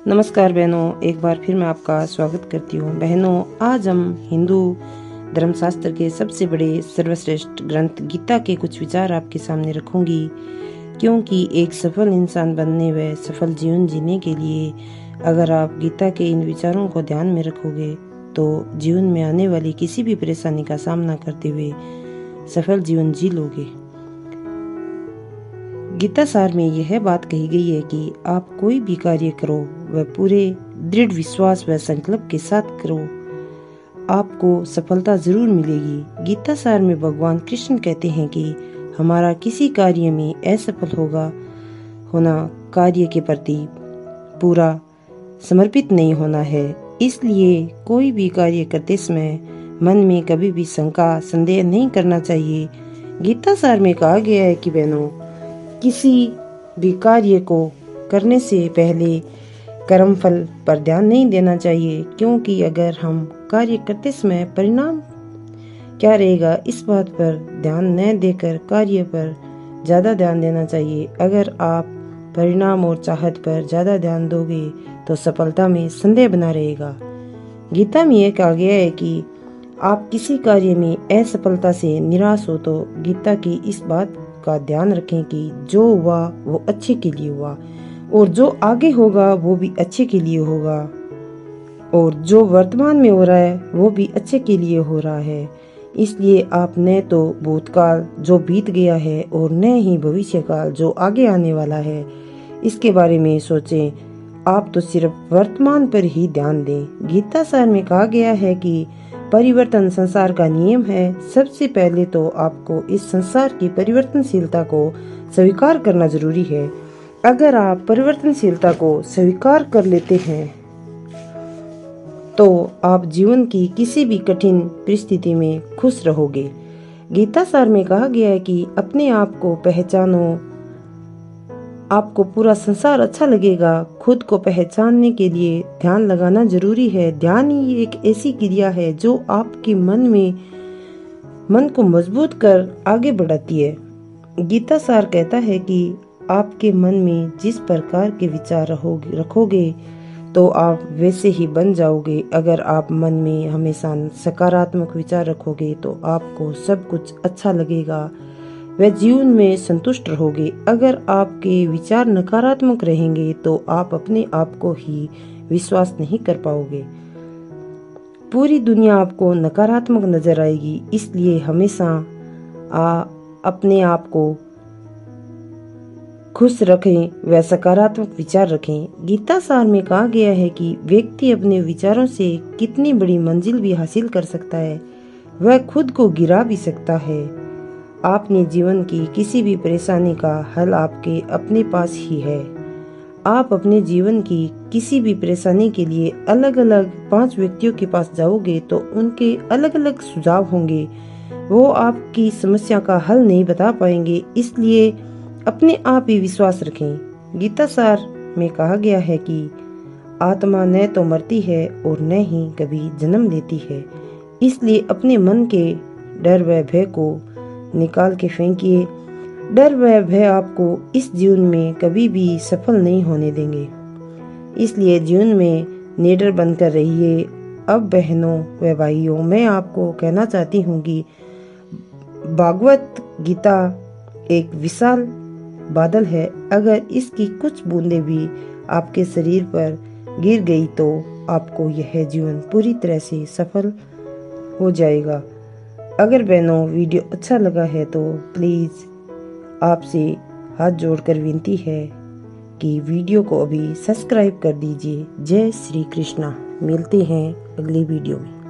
नमस्कार बहनों, एक बार फिर मैं आपका स्वागत करती हूँ। बहनों, आज हम हिंदू धर्मशास्त्र के सबसे बड़े सर्वश्रेष्ठ ग्रंथ गीता के कुछ विचार आपके सामने रखूंगी, क्योंकि एक सफल इंसान बनने व सफल जीवन जीने के लिए अगर आप गीता के इन विचारों को ध्यान में रखोगे तो जीवन में आने वाली किसी भी परेशानी का सामना करते हुए सफल जीवन जी लोगे। गीता सार में यह बात कही गई है कि आप कोई भी कार्य करो वह पूरे दृढ़ विश्वास व संकल्प के साथ करो, आपको सफलता जरूर मिलेगी। गीता सार में भगवान कृष्ण कहते हैं कि हमारा किसी कार्य में असफल होना कार्य के प्रति पूरा समर्पित नहीं होना है। इसलिए कोई भी कार्य करते समय मन में कभी भी शंका संदेह नहीं करना चाहिए। गीता सार में कहा गया है कि बहनों, किसी भी कार्य को करने से पहले कर्म फल पर ध्यान नहीं देना चाहिए, क्योंकि अगर हम कार्य करते समय परिणाम क्या रहेगा इस बात पर ध्यान न देकर कार्य पर ज्यादा ध्यान देना चाहिए। अगर आप परिणाम और चाहत पर ज्यादा ध्यान दोगे तो सफलता में संदेह बना रहेगा। गीता में यह कहा गया है कि आप किसी कार्य में असफलता से निराश हो तो गीता की इस बात का ध्यान रखें कि जो हुआ वो अच्छे के लिए हुआ, और जो आगे होगा वो भी अच्छे के लिए होगा, और जो वर्तमान में हो रहा है वो भी अच्छे के लिए हो रहा है। इसलिए आप न तो भूतकाल जो बीत गया है और न ही भविष्यकाल जो आगे आने वाला है इसके बारे में सोचें, आप तो सिर्फ वर्तमान पर ही ध्यान दें। गीता सार में कहा गया है कि परिवर्तन संसार का नियम है। सबसे पहले तो आपको इस संसार की परिवर्तनशीलता को स्वीकार करना जरूरी है। अगर आप परिवर्तनशीलता को स्वीकार कर लेते हैं तो आप जीवन की किसी भी कठिन परिस्थिति में खुश रहोगे। गीता सार में कहा गया है कि अपने आप को पहचानो, आपको पूरा संसार अच्छा लगेगा। खुद को पहचानने के लिए ध्यान लगाना जरूरी है। ध्यान ही एक ऐसी क्रिया है जो आपके मन को मजबूत कर आगे बढ़ाती है। गीता सार कहता है कि आपके मन में जिस प्रकार के विचार रखोगे तो आप वैसे ही बन जाओगे। अगर आप मन में हमेशा सकारात्मक विचार रखोगे तो आपको सब कुछ अच्छा लगेगा, वह जीवन में संतुष्ट रहोगे। अगर आपके विचार नकारात्मक रहेंगे तो आप अपने आप को ही विश्वास नहीं कर पाओगे। पूरी दुनिया आपको नकारात्मक नजर आएगी। इसलिए हमेशा अपने आप को खुश रखें व सकारात्मक विचार रखें। गीता सार में कहा गया है कि व्यक्ति अपने विचारों से कितनी बड़ी मंजिल भी हासिल कर सकता है, वह खुद को गिरा भी सकता है। आपने जीवन की किसी भी परेशानी का हल आपके अपने पास ही है। आप अपने जीवन की किसी भी परेशानी के लिए अलग अलग 5 व्यक्तियों के पास जाओगे तो उनके अलग अलग सुझाव होंगे, वो आपकी समस्या का हल नहीं बता पाएंगे। इसलिए अपने आप ही विश्वास रखें। गीता सार में कहा गया है कि आत्मा न तो मरती है और न ही कभी जन्म लेती है। इसलिए अपने मन के डर व भय को निकाल के फेंकिए। डर व भय आपको इस जीवन में कभी भी सफल नहीं होने देंगे। इसलिए जीवन में निडर बनकर रहिए। अब बहनों व भाइयों, मैं आपको कहना चाहती हूँ कि भागवत गीता एक विशाल बादल है। अगर इसकी कुछ बूंदें भी आपके शरीर पर गिर गई तो आपको यह जीवन पूरी तरह से सफल हो जाएगा। अगर बहनों वीडियो अच्छा लगा है तो प्लीज़ आपसे हाथ जोड़कर विनती है कि वीडियो को अभी सब्सक्राइब कर दीजिए। जय श्री कृष्णा। मिलते हैं अगली वीडियो में।